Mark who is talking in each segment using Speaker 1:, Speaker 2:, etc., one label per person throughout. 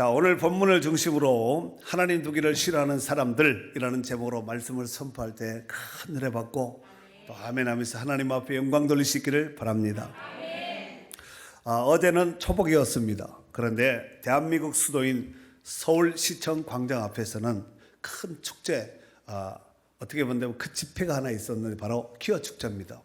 Speaker 1: 자, 오늘 본문을 중심으로 하나님 두기를 싫어하는 사람들이라는 제목으로 말씀을 선포할 때 큰 은혜 받고 또 아멘 하면서 하나님 앞에 영광 돌리시기를 바랍니다. 어제는 초복이었습니다. 그런데 대한민국 수도인 서울시청 광장 앞에서는 큰 축제, 어떻게 보면 그 집회가 하나 있었는데 바로 기어 축제입니다.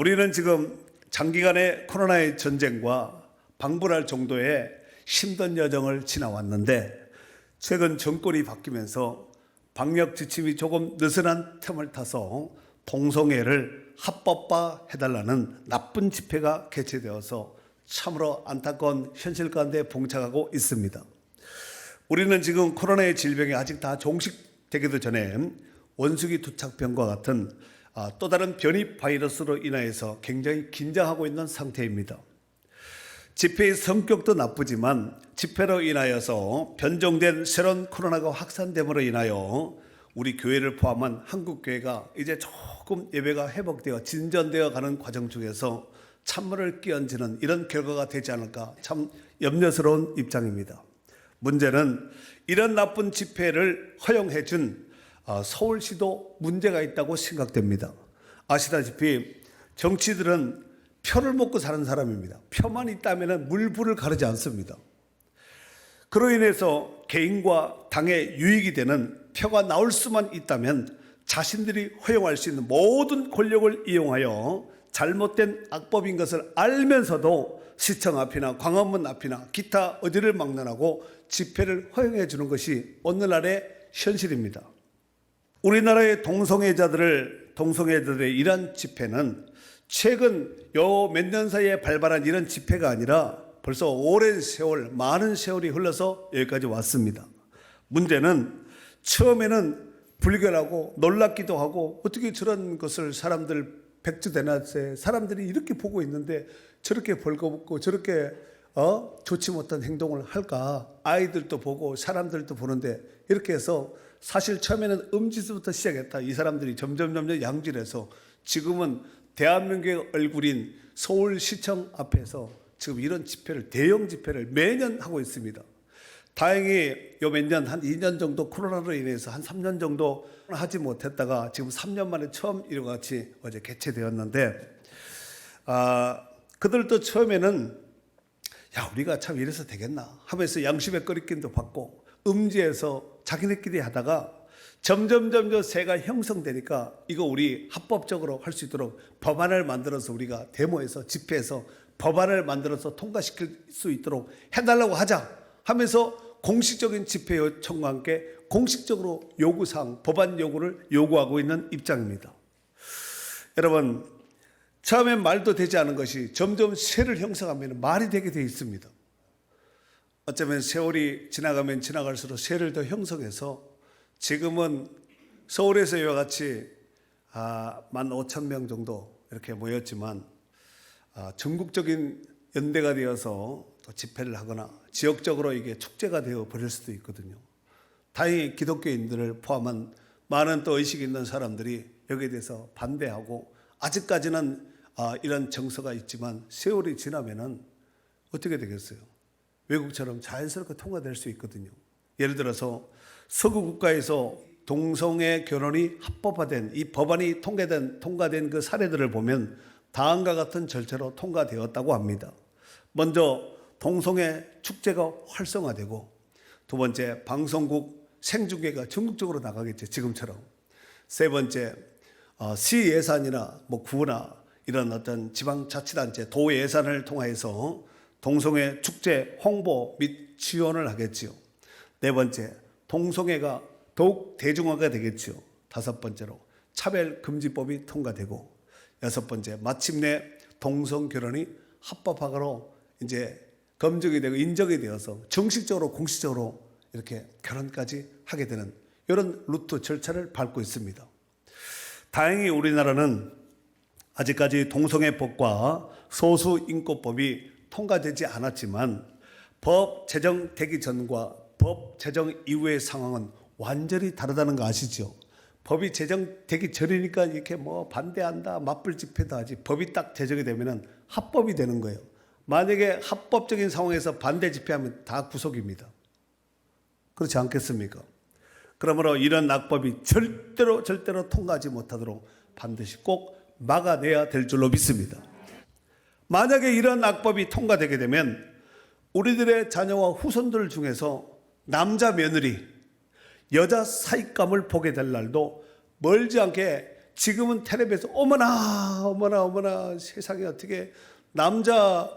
Speaker 1: 우리는 지금 장기간의 코로나의 전쟁과 방불할 정도의 힘든 여정을 지나왔는데 최근 정권이 바뀌면서 방역 지침이 조금 느슨한 틈을 타서 동성애를 합법화해달라는 나쁜 집회가 개최되어서 참으로 안타까운 현실 가운데 봉착하고 있습니다. 우리는 지금 코로나의 질병이 아직 다 종식되기도 전에 원숭이 투착병과 같은 또 다른 변이 바이러스로 인하여서 굉장히 긴장하고 있는 상태입니다. 집회의 성격도 나쁘지만 집회로 인하여서 변종된 새로운 코로나가 확산됨으로 인하여 우리 교회를 포함한 한국교회가 이제 조금 예배가 회복되어 진전되어 가는 과정 중에서 찬물을 끼얹는 이런 결과가 되지 않을까 참 염려스러운 입장입니다. 문제는 이런 나쁜 집회를 허용해 준 서울시도 문제가 있다고 생각됩니다. 아시다시피 정치들은 표를 먹고 사는 사람입니다. 표만 있다면 물불을 가르지 않습니다. 그로 인해서 개인과 당의 유익이 되는 표가 나올 수만 있다면 자신들이 허용할 수 있는 모든 권력을 이용하여 잘못된 악법인 것을 알면서도 시청 앞이나 광화문 앞이나 기타 어디를 막론하고 집회를 허용해 주는 것이 오늘날의 현실입니다. 우리나라의 동성애자들의 이러한 집회는 최근 요 몇 년 사이에 발발한 이런 집회가 아니라 벌써 오랜 세월, 많은 세월이 흘러서 여기까지 왔습니다. 문제는 처음에는 불결하고 놀랍기도 하고 어떻게 저런 것을 사람들 백주대낮에 사람들이 이렇게 보고 있는데 저렇게 벌거벗고 저렇게 좋지 못한 행동을 할까? 아이들도 보고 사람들도 보는데 이렇게 해서 사실 처음에는 음지수부터 시작했다. 이 사람들이 점점 양질해서 지금은 대한민국의 얼굴인 서울시청 앞에서 지금 이런 집회를 대형 집회를 매년 하고 있습니다. 다행히 요 몇 년 한 2년 정도 코로나로 인해서 한 3년 정도 하지 못했다가 지금 3년 만에 처음 이와 같이 어제 개최되었는데 그들도 처음에는 야 우리가 참 이래서 되겠나 하면서 양심의 꺼리낌도 받고 음지에서 자기네끼리 하다가 점점 새가 형성되니까 이거 우리 합법적으로 할 수 있도록 법안을 만들어서 우리가 데모에서 집회에서 법안을 만들어서 통과시킬 수 있도록 해달라고 하자 하면서 공식적인 집회 요청과 함께 공식적으로 요구사항, 법안 요구를 요구하고 있는 입장입니다. 여러분, 처음엔 말도 되지 않은 것이 점점 세를 형성하면 말이 되게 돼 있습니다. 어쩌면 세월이 지나가면 지나갈수록 세를 더 형성해서 지금은 서울에서 이와 같이 15,000명 정도 이렇게 모였지만 전국적인 연대가 되어서 또 집회를 하거나 지역적으로 이게 축제가 되어 버릴 수도 있거든요. 다행히 기독교인들을 포함한 많은 또 의식 있는 사람들이 여기에 대해서 반대하고 아직까지는 이런 정서가 있지만 세월이 지나면은 어떻게 되겠어요? 외국처럼 자연스럽게 통과될 수 있거든요. 예를 들어서 서구 국가에서 동성애 결혼이 합법화된 이 법안이 통과된 그 사례들을 보면 다음과 같은 절차로 통과되었다고 합니다. 먼저 동성애 축제가 활성화되고 두 번째 방송국 생중계가 전국적으로 나가겠죠. 지금처럼. 세 번째 시 예산이나 구나 이런 어떤 지방자치단체 도 예산을 통해서 동성애 축제 홍보 및 지원을 하겠지요. 네 번째 동성애가 더욱 대중화가 되겠죠. 다섯 번째로 차별금지법이 통과되고 여섯 번째 마침내 동성결혼이 합법화로 이제 검증이 되고 인정이 되어서 정식적으로 공식적으로 이렇게 결혼까지 하게 되는 이런 루트 절차를 밟고 있습니다. 다행히 우리나라는 아직까지 동성애법과 소수인권법이 통과되지 않았지만 법 제정되기 전과 법 제정 이후의 상황은 완전히 다르다는 거 아시죠? 법이 제정되기 전이니까 이렇게 반대한다, 맞불 집회도 하지 법이 딱 제정이 되면은 합법이 되는 거예요. 만약에 합법적인 상황에서 반대 집회하면 다 구속입니다. 그렇지 않겠습니까? 그러므로 이런 악법이 절대로 통과하지 못하도록 반드시 꼭 막아내야 될 줄로 믿습니다. 만약에 이런 악법이 통과되게 되면 우리들의 자녀와 후손들 중에서 남자 며느리, 여자 사익감을 보게 될 날도 멀지 않게, 지금은 텔레비에서 어머나 세상에 어떻게 남자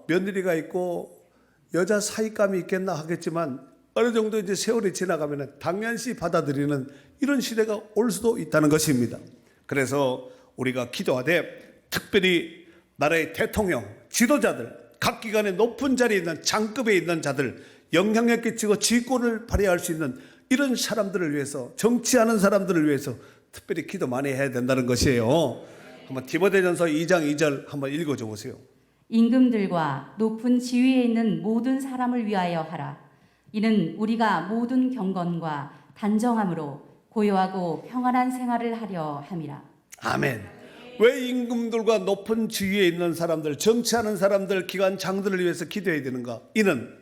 Speaker 1: 며느리가 있고 여자 사익감이 있겠나 하겠지만 어느 정도 이제 세월이 지나가면 당연시 받아들이는 이런 시대가 올 수도 있다는 것입니다. 그래서 우리가 기도하되 특별히 나라의 대통령, 지도자들, 각 기관의 높은 자리에 있는 장급에 있는 자들, 영향력 끼치고 지휘권을 발휘할 수 있는 이런 사람들을 위해서, 정치하는 사람들을 위해서 특별히 기도 많이 해야 된다는 것이에요. 한번 디모데전서 2장 2절 한번 읽어줘 보세요.
Speaker 2: 임금들과 높은 지위에 있는 모든 사람을 위하여 하라. 이는 우리가 모든 경건과 단정함으로 고요하고 평안한 생활을 하려 함이라.
Speaker 1: 아멘. 왜 임금들과 높은 지위에 있는 사람들, 정치하는 사람들, 기관장들을 위해서 기도해야 되는가? 이는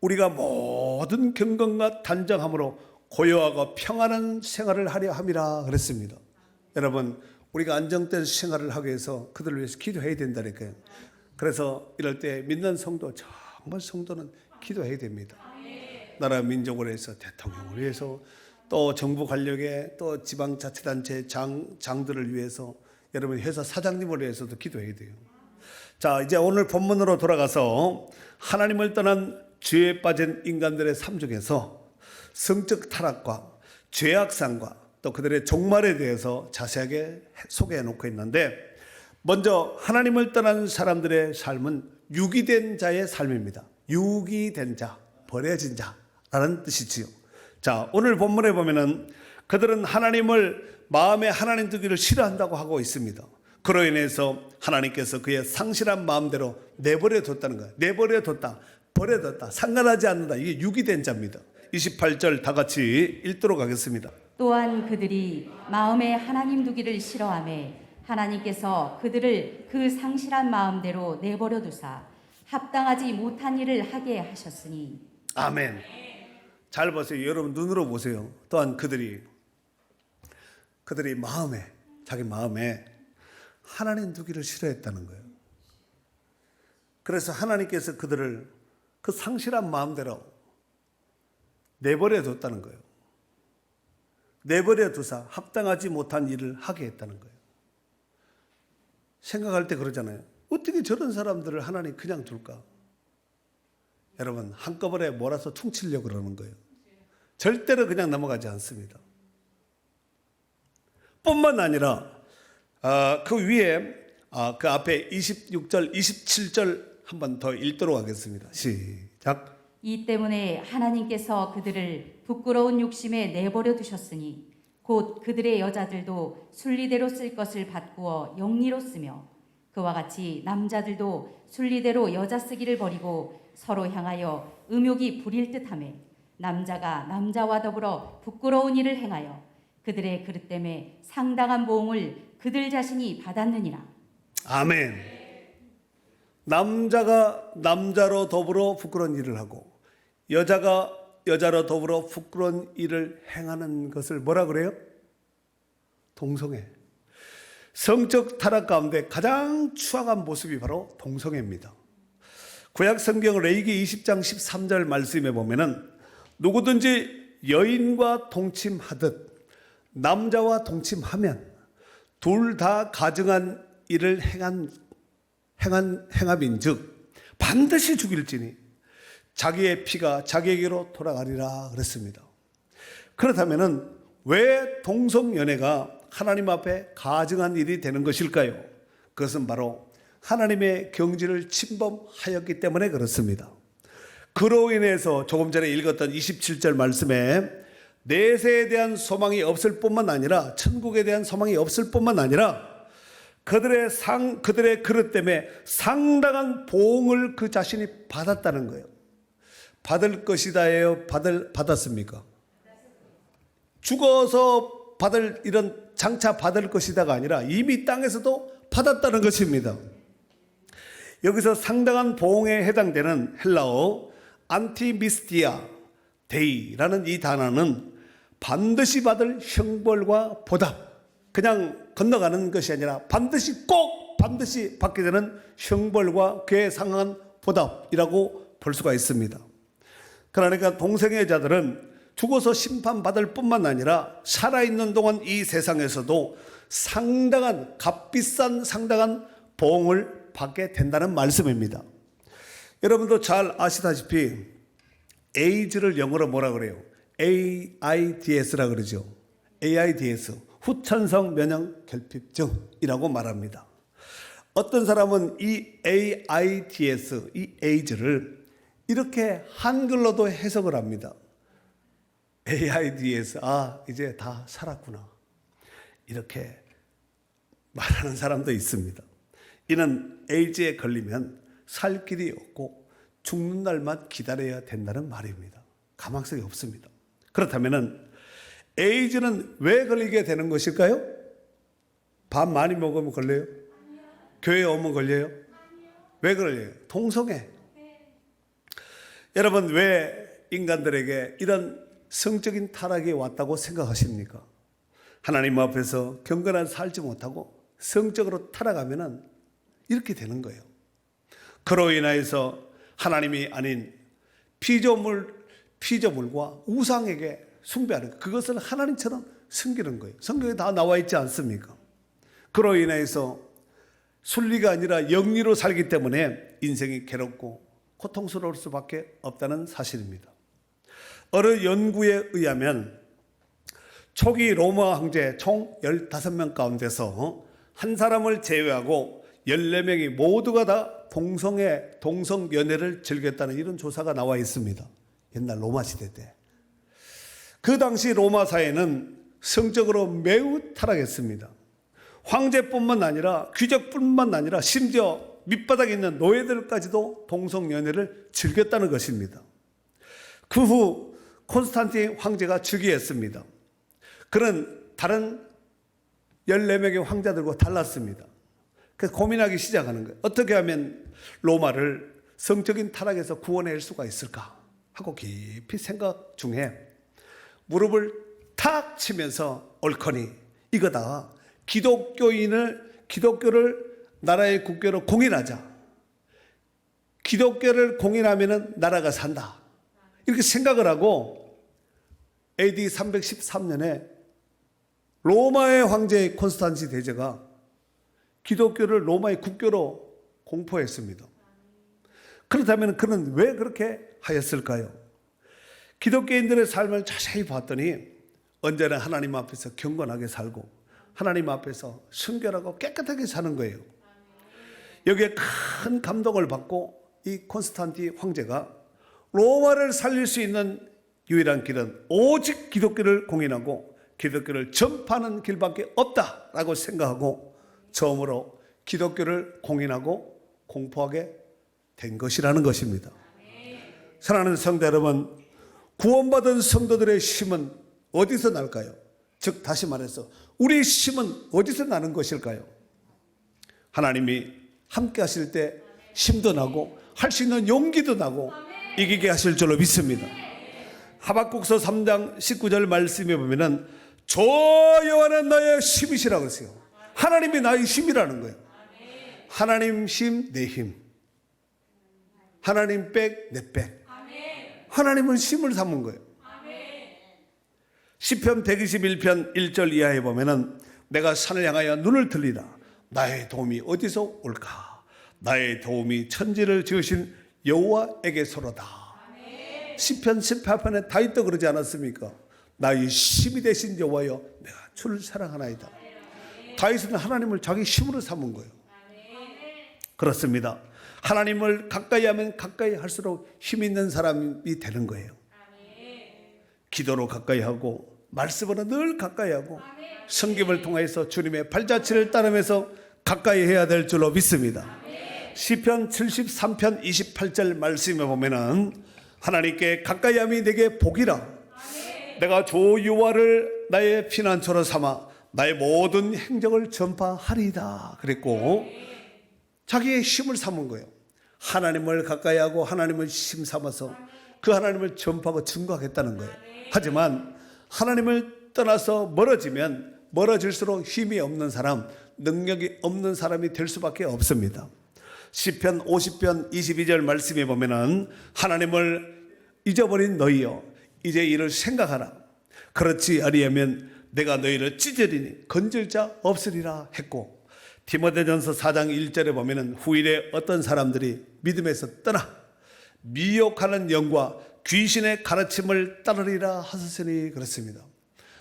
Speaker 1: 우리가 모든 경건과 단정함으로 고요하고 평안한 생활을 하려 함이라 그랬습니다. 여러분, 우리가 안정된 생활을 하기 위해서 그들을 위해서 기도해야 된다니까요. 그래서 이럴 때 믿는 성도, 정말 성도는 기도해야 됩니다. 나라 민족을 위해서, 대통령을 위해서, 또 정부 관력에, 또 지방자치단체 장들을 위해서, 여러분 회사 사장님을 위해서도 기도해야 돼요. 자, 이제 오늘 본문으로 돌아가서 하나님을 떠난 죄에 빠진 인간들의 삶 중에서 성적 타락과 죄악상과 또 그들의 종말에 대해서 자세하게 소개해 놓고 있는데, 먼저 하나님을 떠난 사람들의 삶은 유기된 자의 삶입니다. 유기된 자, 버려진 자라는 뜻이지요. 자, 오늘 본문에 보면은 그들은 하나님을 마음에 하나님 두기를 싫어한다고 하고 있습니다. 그로 인해서 하나님께서 그의 상실한 마음대로 내버려 뒀다는 거예요. 내버려 뒀다, 버려뒀다, 상관하지 않는다. 이게 유기된 자입니다. 28절 다 같이 읽도록 하겠습니다.
Speaker 2: 또한 그들이 마음에 하나님 두기를 싫어하며 하나님께서 그들을 그 상실한 마음대로 내버려 두사 합당하지 못한 일을 하게 하셨으니.
Speaker 1: 아멘. 잘 보세요. 여러분 눈으로 보세요. 또한 그들이 마음에, 자기 마음에 하나님 두기를 싫어했다는 거예요. 그래서 하나님께서 그들을 그 상실한 마음대로 내버려 뒀다는 거예요. 내버려 두사 합당하지 못한 일을 하게 했다는 거예요. 생각할 때 그러잖아요. 어떻게 저런 사람들을 하나님 그냥 둘까? 여러분, 한꺼번에 몰아서 퉁치려고 그러는 거예요. 절대로 그냥 넘어가지 않습니다. 뿐만 아니라 그 위에 그 앞에 26절, 27절 한 번 더 읽도록 하겠습니다. 시작.
Speaker 2: 이 때문에 하나님께서 그들을 부끄러운 욕심에 내버려 두셨으니 곧 그들의 여자들도 순리대로 쓸 것을 바꾸어 영리로 쓰며 그와 같이 남자들도 순리대로 여자 쓰기를 버리고 서로 향하여 음욕이 부릴 듯하며 남자가 남자와 더불어 부끄러운 일을 행하여 그들의 그릇 때문에 상당한 보응을 그들 자신이 받았느니라.
Speaker 1: 아멘. 남자가 남자로 더불어 부끄러운 일을 하고 여자가 여자로 더불어 부끄러운 일을 행하는 것을 뭐라 그래요? 동성애. 성적 타락 가운데 가장 추악한 모습이 바로 동성애입니다. 구약 성경 레위기 20장 13절 말씀에 보면은 누구든지 여인과 동침하듯 남자와 동침하면 둘 다 가증한 일을 행함인즉 반드시 죽일지니 자기의 피가 자기에게로 돌아가리라 그랬습니다. 그렇다면은 왜 동성연애가 하나님 앞에 가증한 일이 되는 것일까요? 그것은 바로 하나님의 경지를 침범하였기 때문에 그렇습니다. 그로 인해서 조금 전에 읽었던 27절 말씀에 내세에 대한 소망이 없을 뿐만 아니라 천국에 대한 소망이 없을 뿐만 아니라 그들의 그릇 때문에 상당한 보응을 그 자신이 받았다는 거예요. 받을 것이다예요? 받았습니까? 죽어서 받을 이런 장차 받을 것이다가 아니라 이미 땅에서도 받았다는 것입니다. 여기서 상당한 보응에 해당되는 헬라어 안티미스티아 데이라는 이 단어는 반드시 받을 형벌과 보답, 그냥 건너가는 것이 아니라 반드시 받게 되는 형벌과 그에 상한 보답이라고 볼 수가 있습니다. 그러니까 동성애 자들은 죽어서 심판받을 뿐만 아니라 살아있는 동안 이 세상에서도 상당한 값비싼 상당한 보응을 받게 된다는 말씀입니다. 여러분도 잘 아시다시피 에이즈를 영어로 뭐라 그래요? AIDS라 그러죠. AIDS, 후천성 면역 결핍증이라고 말합니다. 어떤 사람은 이 AIDS, 이 에이즈를 이렇게 한글로도 해석을 합니다. AIDS, 이제 다 살았구나. 이렇게 말하는 사람도 있습니다. 이는 에이즈에 걸리면 살 길이 없고 죽는 날만 기다려야 된다는 말입니다. 가망성이 없습니다. 그렇다면 에이즈는 왜 걸리게 되는 것일까요? 밥 많이 먹으면 걸려요? 교회 오면 걸려요? 왜 걸려요? 동성애. 여러분, 왜 인간들에게 이런 성적인 타락이 왔다고 생각하십니까? 하나님 앞에서 경건한 살지 못하고 성적으로 타락하면 이렇게 되는 거예요. 그로 인하여서 하나님이 아닌 피조물과 우상에게 숭배하는, 그것을 하나님처럼 섬기는 거예요. 성경에 다 나와 있지 않습니까? 그로 인해서 순리가 아니라 영리로 살기 때문에 인생이 괴롭고 고통스러울 수밖에 없다는 사실입니다. 어느 연구에 의하면 초기 로마 황제 총 15명 가운데서 한 사람을 제외하고 14명이 모두가 다 동성연애를 즐겼다는 이런 조사가 나와 있습니다. 옛날 로마 시대 때. 그 당시 로마 사회는 성적으로 매우 타락했습니다. 황제뿐만 아니라 귀족뿐만 아니라 심지어 밑바닥에 있는 노예들까지도 동성연애를 즐겼다는 것입니다. 그 후 콘스탄틴 황제가 즉위했습니다. 그는 다른 14명의 황자들과 달랐습니다. 그래서 고민하기 시작하는 거예요. 어떻게 하면 로마를 성적인 타락에서 구원할 수가 있을까 하고 깊이 생각 중에 무릎을 탁 치면서 옳거니 이거다. 기독교를 나라의 국교로 공인하자. 기독교를 공인하면 나라가 산다. 이렇게 생각을 하고 AD 313년에 로마의 황제 콘스탄틴 대제가 기독교를 로마의 국교로 공포했습니다. 그렇다면 그는 왜 그렇게 하였을까요? 기독교인들의 삶을 자세히 봤더니 언제나 하나님 앞에서 경건하게 살고 하나님 앞에서 순결하고 깨끗하게 사는 거예요. 여기에 큰 감동을 받고 이 콘스탄틴 황제가 로마를 살릴 수 있는 유일한 길은 오직 기독교를 공인하고 기독교를 전파하는 길밖에 없다라고 생각하고 처음으로 기독교를 공인하고 공포하게 된 것이라는 것입니다. 사랑하는 성도 여러분, 구원받은 성도들의 힘은 어디서 날까요? 즉 다시 말해서 우리의 힘은 어디서 나는 것일까요? 하나님이 함께 하실 때 힘도 나고 할 수 있는 용기도 나고 이기게 하실 줄로 믿습니다. 하박국서 3장 19절 말씀에 보면은 저 여호와는 나의 힘이시라고 했어요. 하나님이 나의 힘이라는 거예요. 하나님 힘, 내 힘. 하나님 백, 내 백. 하나님은 힘을 삼은 거예요. 시편 121편 1절 이하에 보면은 내가 산을 향하여 눈을 들리라. 나의 도움이 어디서 올까? 나의 도움이 천지를 지으신 여호와에게서로다. 시편 18편에 다윗도 그러지 않았습니까? 나의 힘이 되신 여호와여, 내가 주를 사랑하나이다. 다윗은 하나님을 자기 힘으로 삼은 거예요. 그렇습니다. 하나님을 가까이 하면 가까이 할수록 힘 있는 사람이 되는 거예요. 기도로 가까이 하고 말씀으로 늘 가까이 하고 성경을 통해서 주님의 발자취를 따르면서 가까이 해야 될 줄로 믿습니다. 시편 73편 28절 말씀에 보면은 하나님께 가까이함이 내게 복이라. 내가 주 여호와를 나의 피난처로 삼아 나의 모든 행적을 전파하리이다 그랬고 자기의 힘을 삼은 거예요. 하나님을 가까이 하고 하나님을 힘 삼아서 그 하나님을 전파하고 증거하겠다는 거예요. 하지만 하나님을 떠나서 멀어지면 멀어질수록 힘이 없는 사람, 능력이 없는 사람이 될 수밖에 없습니다. 시편 50편 22절 말씀에 보면은 하나님을 잊어버린 너희여 이제 이를 생각하라. 그렇지 아니하면 내가 너희를 찢으리니 건질 자 없으리라 했고, 디모데전서 4장 1절에 보면은 후일에 어떤 사람들이 믿음에서 떠나 미혹하는 영과 귀신의 가르침을 따르리라 하셨으니 그렇습니다.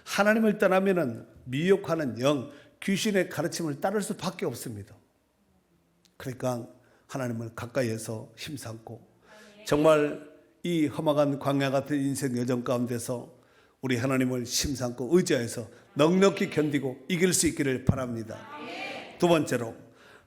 Speaker 1: 하나님을 떠나면은 미혹하는 영, 귀신의 가르침을 따를 수밖에 없습니다. 그러니까 하나님을 가까이에서 힘삼고 정말 이 험악한 광야 같은 인생 여정 가운데서 우리 하나님을 힘삼고 의지해서 넉넉히 견디고 이길 수 있기를 바랍니다. 두 번째로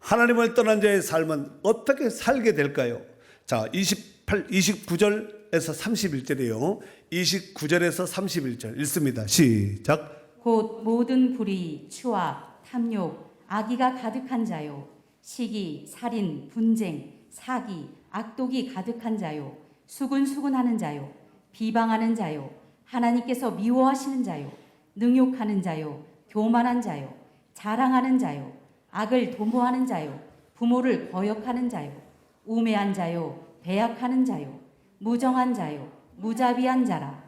Speaker 1: 하나님을 떠난 자의 삶은 어떻게 살게 될까요? 자, 29절에서 31절이에요. 29절에서 31절 읽습니다. 시작.
Speaker 2: 곧 모든 불의, 추악, 탐욕, 악의가 가득한 자요, 시기, 살인, 분쟁, 사기, 악독이 가득한 자요, 수군수군하는 자요, 비방하는 자요, 하나님께서 미워하시는 자요, 능욕하는 자요, 교만한 자요, 자랑하는 자요, 악을 도모하는 자요, 부모를 거역하는 자요, 우매한 자요, 배약하는 자요, 무정한 자요, 무자비한 자라.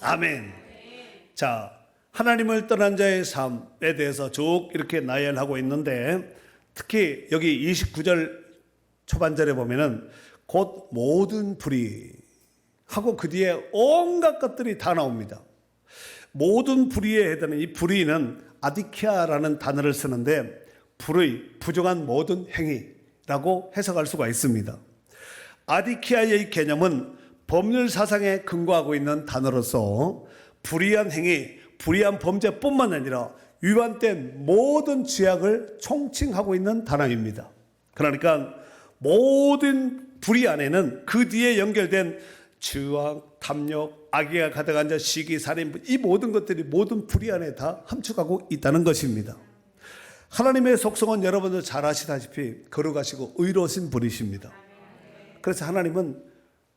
Speaker 1: 아멘. 자, 하나님을 떠난 자의 삶에 대해서 쭉 이렇게 나열하고 있는데, 특히 여기 29절 초반절에 보면은 곧 모든 불의 하고 그 뒤에 온갖 것들이 다 나옵니다. 모든 불의에 해당하는 이 불의는 아디키아라는 단어를 쓰는데 불의, 부정한 모든 행위라고 해석할 수가 있습니다. 아디키아의 개념은 법률 사상에 근거하고 있는 단어로서 불의한 행위, 불의한 범죄뿐만 아니라 위반된 모든 죄악을 총칭하고 있는 단어입니다. 그러니까 모든 불의 안에는 그 뒤에 연결된 추악, 탐욕, 악의가 가득한 자, 시기, 살인, 이 모든 것들이 모든 불의 안에 다 함축하고 있다는 것입니다. 하나님의 속성은 여러분들 잘 아시다시피 거룩하시고 의로우신 분이십니다. 그래서 하나님은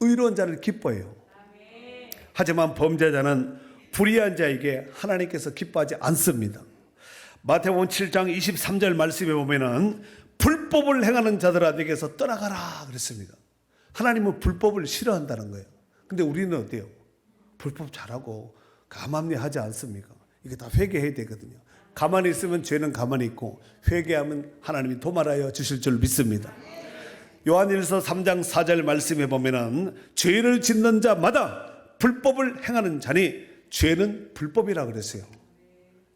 Speaker 1: 의로운 자를 기뻐해요. 하지만 범죄자는 불의한 자에게 하나님께서 기뻐하지 않습니다. 마태복음 7장 23절 말씀에 보면은 불법을 행하는 자들에게서 떠나가라 그랬습니다. 하나님은 불법을 싫어한다는 거예요. 근데 우리는 어때요? 불법 잘하고 가만히 하지 않습니까? 이게 다 회개해야 되거든요. 가만히 있으면 죄는 가만히 있고 회개하면 하나님이 도말하여 주실 줄 믿습니다. 요한일서 3장 4절 말씀에 보면은 죄를 짓는 자마다 불법을 행하는 자니 죄는 불법이라 그랬어요.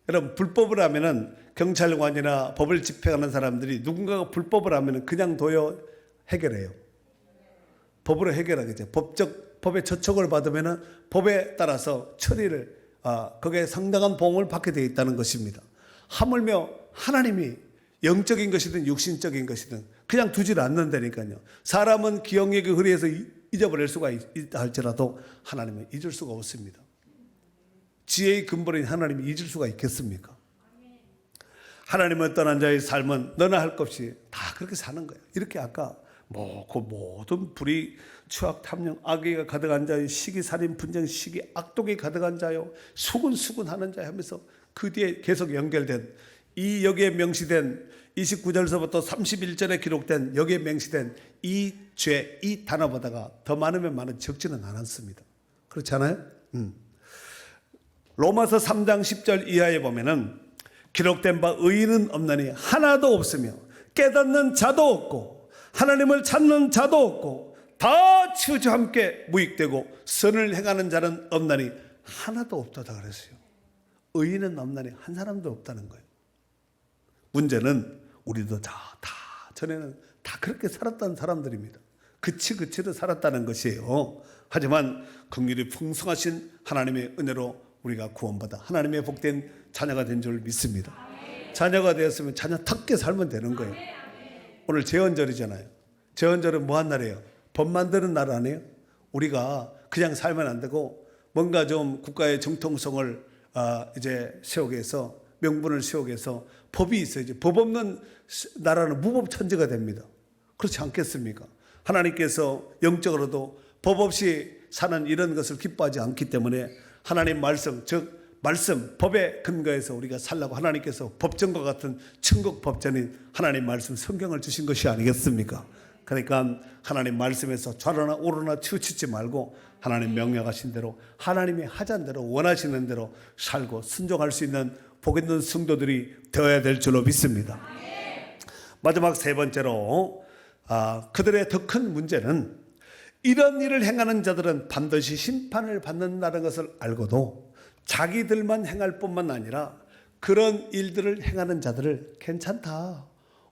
Speaker 1: 여러분, 불법을 하면은 경찰관이나 법을 집행하는 사람들이 누군가가 불법을 하면은 그냥 둬요, 해결해요. 법으로 해결하겠죠. 법의 저촉을 받으면은 법에 따라서 처리를 거기에 상당한 보험을 받게 되어 있다는 것입니다. 하물며 하나님이 영적인 것이든 육신적인 것이든 그냥 두질 않는다니까요. 사람은 기억력이 흐려서 잊어버릴 수가 있다 할지라도 하나님은 잊을 수가 없습니다. 지혜의 근본인 하나님이 잊을 수가 있겠습니까? 하나님을 떠난 자의 삶은 너나 할 것 없이 다 그렇게 사는 거예요. 이렇게 아까 그 모든 불의, 추악, 탐욕, 악의가 가득한 자요, 시기, 살인, 분쟁, 시기, 악독이 가득한 자요, 수군수군하는 자요 하면서 그 뒤에 계속 연결된 이 여기에 명시된 29절서부터 31절에 기록된 여기에 명시된 이 죄, 이 단어보다가 더 많으면 많은 적지는 않았습니다. 그렇지 않아요? 로마서 3장 10절 이하에 보면은 기록된 바 의인은 없나니 하나도 없으며 깨닫는 자도 없고 하나님을 찾는 자도 없고 다 치우쳐 함께 무익되고 선을 행하는 자는 없나니 하나도 없다다 그랬어요. 의인은 없나니 한 사람도 없다는 거예요. 문제는 우리도 다 전에는 다 그렇게 살았다는 사람들입니다. 그치로 살았다는 것이에요. 하지만 긍휼이 풍성하신 하나님의 은혜로 우리가 구원받아 하나님의 복된 자녀가 된 줄 믿습니다. 자녀가 되었으면 자녀답게 살면 되는 거예요. 오늘 제헌절이잖아요. 제헌절은 뭐한 날이에요? 법 만드는 날 아니에요? 우리가 그냥 살면 안 되고 뭔가 좀 국가의 정통성을 이제 세우기 위해서 명분을 세우기 위해서 법이 있어야지. 법 없는 나라는 무법천지가 됩니다. 그렇지 않겠습니까? 하나님께서 영적으로도 법 없이 사는 이런 것을 기뻐하지 않기 때문에 하나님 말씀, 즉 말씀, 법에 근거해서 우리가 살라고 하나님께서 법전과 같은 천국 법전인 하나님 말씀 성경을 주신 것이 아니겠습니까? 그러니까 하나님 말씀에서 좌로나 우로나 치우치지 말고 하나님 명령하신 대로 하나님이 하자는 대로 원하시는 대로 살고 순종할 수 있는 복 있는 성도들이 되어야 될 줄로 믿습니다. 마지막 세 번째로 그들의 더 큰 문제는 이런 일을 행하는 자들은 반드시 심판을 받는다는 것을 알고도 자기들만 행할 뿐만 아니라 그런 일들을 행하는 자들을 괜찮다,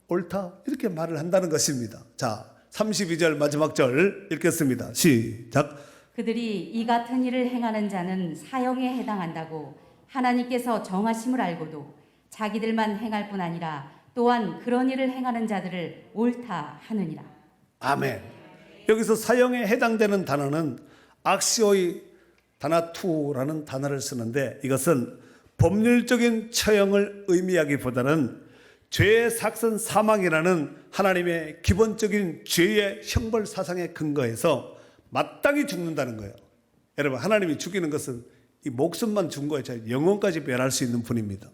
Speaker 1: 옳다 이렇게 말을 한다는 것입니다. 자, 32절 마지막 절 읽겠습니다. 시작.
Speaker 2: 그들이 이 같은 일을 행하는 자는 사형에 해당한다고 하나님께서 정하심을 알고도 자기들만 행할 뿐 아니라 또한 그런 일을 행하는 자들을 옳다 하느니라.
Speaker 1: 아멘. 여기서 사형에 해당되는 단어는 악시오이 다나투라는 단어를 쓰는데 이것은 법률적인 처형을 의미하기보다는 죄의 삭선 사망이라는 하나님의 기본적인 죄의 형벌 사상에 근거해서 마땅히 죽는다는 거예요. 여러분, 하나님이 죽이는 것은 이 목숨만 준 거에 영혼까지 멸할 수 있는 분입니다.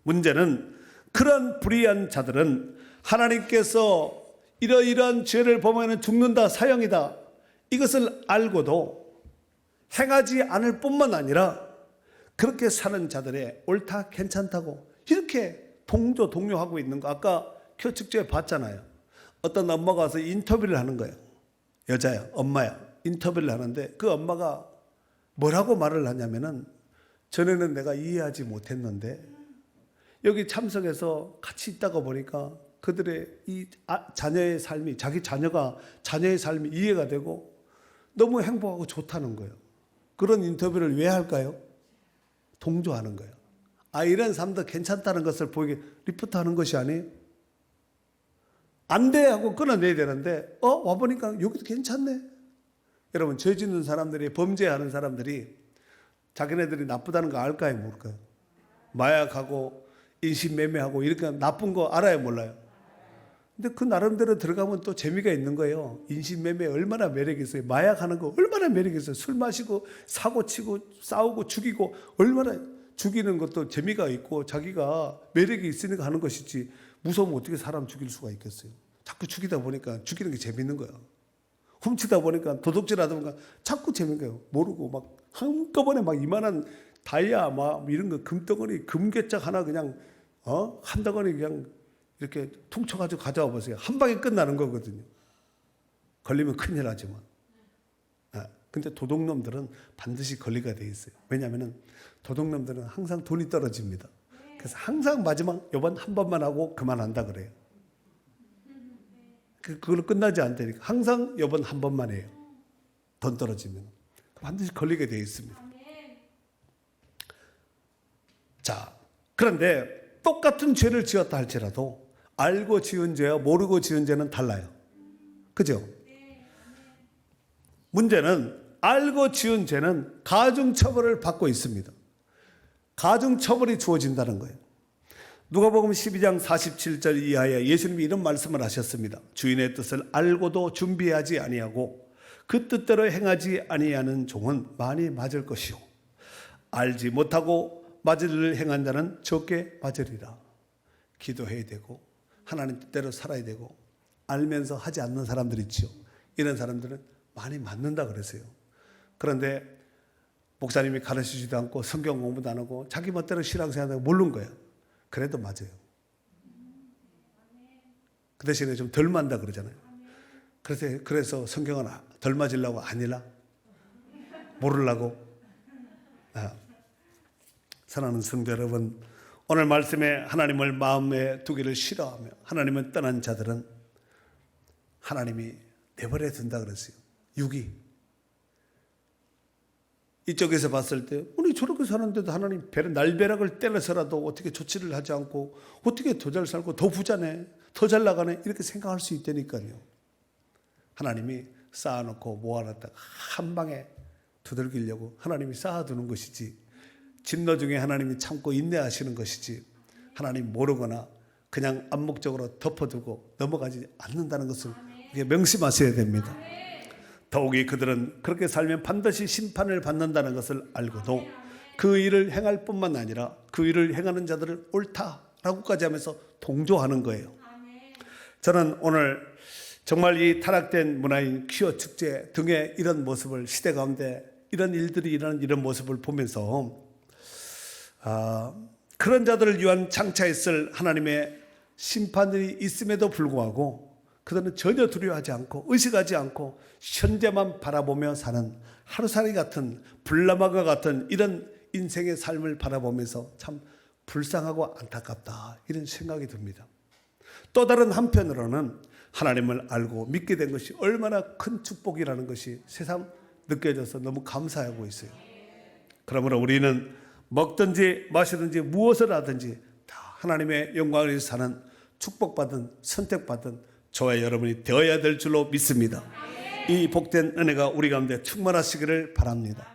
Speaker 1: 문제는 그런 불의한 자들은 하나님께서 이러이러한 죄를 범하면 죽는다, 사형이다 이것을 알고도 행하지 않을 뿐만 아니라 그렇게 사는 자들의 옳다, 괜찮다고 이렇게 동료하고 있는 거 아까 교측조에 봤잖아요. 어떤 엄마가 와서 인터뷰를 하는 거예요. 여자야, 엄마야. 인터뷰를 하는데 그 엄마가 뭐라고 말을 하냐면은 전에는 내가 이해하지 못했는데 여기 참석해서 같이 있다가 보니까 그들의 이 자녀의 삶이 자녀의 삶이 이해가 되고 너무 행복하고 좋다는 거예요. 그런 인터뷰를 왜 할까요? 동조하는 거예요. 이런 삶도 괜찮다는 것을 보이게 리포트하는 것이 아니에요. 안 돼 하고 끊어내야 되는데 와보니까 여기도 괜찮네. 여러분, 죄 짓는 사람들이, 범죄하는 사람들이 자기네들이 나쁘다는 거 알까요, 모를까요? 마약하고 인신매매하고 이렇게 나쁜 거 알아요, 몰라요? 근데 그 나름대로 들어가면 또 재미가 있는 거예요. 인신매매 얼마나 매력이 있어요. 마약하는 거 얼마나 매력이 있어요. 술 마시고 사고치고 싸우고 죽이고 얼마나 죽이는 것도 재미가 있고 자기가 매력이 있으니까 하는 것이지 무서우면 어떻게 사람 죽일 수가 있겠어요. 자꾸 죽이다 보니까 죽이는 게 재밌는 거야. 훔치다 보니까 도둑질하다 보니까 자꾸 재밌는 거예요. 모르고 막 한꺼번에 막 이만한 다이아 막 이런 거 금덩어리 금괴짝 하나 그냥 한 덩어리 그냥 이렇게 퉁쳐가지고 가져와 보세요. 한 방에 끝나는 거거든요. 걸리면 큰일 나지만. 근데 도둑놈들은 반드시 걸리가 돼 있어요. 왜냐하면 도둑놈들은 항상 돈이 떨어집니다. 그래서 항상 마지막 이번 한 번만 하고 그만한다 그래요. 그걸로 끝나지 않다니까. 항상 이번 한 번만 해요. 돈 떨어지면. 반드시 걸리게 돼 있습니다. 자, 그런데 똑같은 죄를 지었다 할지라도 알고 지은 죄와 모르고 지은 죄는 달라요. 그죠? 문제는 알고 지은 죄는 가중처벌을 받고 있습니다. 가중처벌이 주어진다는 거예요. 누가복음 12장 47절 이하에 예수님이 이런 말씀을 하셨습니다. 주인의 뜻을 알고도 준비하지 아니하고 그 뜻대로 행하지 아니하는 종은 많이 맞을 것이요 알지 못하고 맞을 일을 행한 자는 적게 맞으리라. 기도해야 되고 하나님 뜻대로 살아야 되고 알면서 하지 않는 사람들 있죠. 이런 사람들은 많이 맞는다 그랬어요. 그런데 목사님이 가르치지도 않고 성경 공부도 안 하고 자기 멋대로 신앙생활하고 모르는 거예요. 그래도 맞아요. 그 대신에 좀 덜 맞는다 그러잖아요. 그래서 성경은 덜 맞으려고 아니라 모르려고. 사랑하는 성도 여러분, 오늘 말씀에 하나님을 마음에 두기를 싫어하며 하나님을 떠난 자들은 하나님이 내버려 둔다 그랬어요. 육이. 이쪽에서 봤을 때 우리 저렇게 사는데도 하나님 날벼락을 때려서라도 어떻게 조치를 하지 않고 어떻게 더 잘 살고 더 부자네, 더 잘 나가네 이렇게 생각할 수 있다니까요. 하나님이 쌓아놓고 모아놨다가 한 방에 두들기려고 하나님이 쌓아두는 것이지 진노 중에 하나님이 참고 인내하시는 것이지 하나님 모르거나 그냥 암묵적으로 덮어두고 넘어가지 않는다는 것을 우리가 명심하셔야 됩니다. 더욱이 그들은 그렇게 살면 반드시 심판을 받는다는 것을 알고도 그 일을 행할 뿐만 아니라 그 일을 행하는 자들을 옳다라고까지 하면서 동조하는 거예요. 저는 오늘 정말 이 타락된 문화인 퀴어 축제 등의 이런 모습을, 시대 가운데 이런 일들이 일어나는 이런 모습을 보면서 그런 자들을 위한 장차있을 하나님의 심판이 있음에도 불구하고 그들은 전혀 두려워하지 않고 의식하지 않고 현재만 바라보며 사는 하루살이 같은 불나마가 같은 이런 인생의 삶을 바라보면서 참 불쌍하고 안타깝다 이런 생각이 듭니다. 또 다른 한편으로는 하나님을 알고 믿게 된 것이 얼마나 큰 축복이라는 것이 새삼 느껴져서 너무 감사하고 있어요. 그러므로 우리는 먹든지 마시든지 무엇을 하든지 다 하나님의 영광을 위해서 사는 축복받은 선택받은 저와 여러분이 되어야 될 줄로 믿습니다. 이 복된 은혜가 우리 가운데 충만하시기를 바랍니다.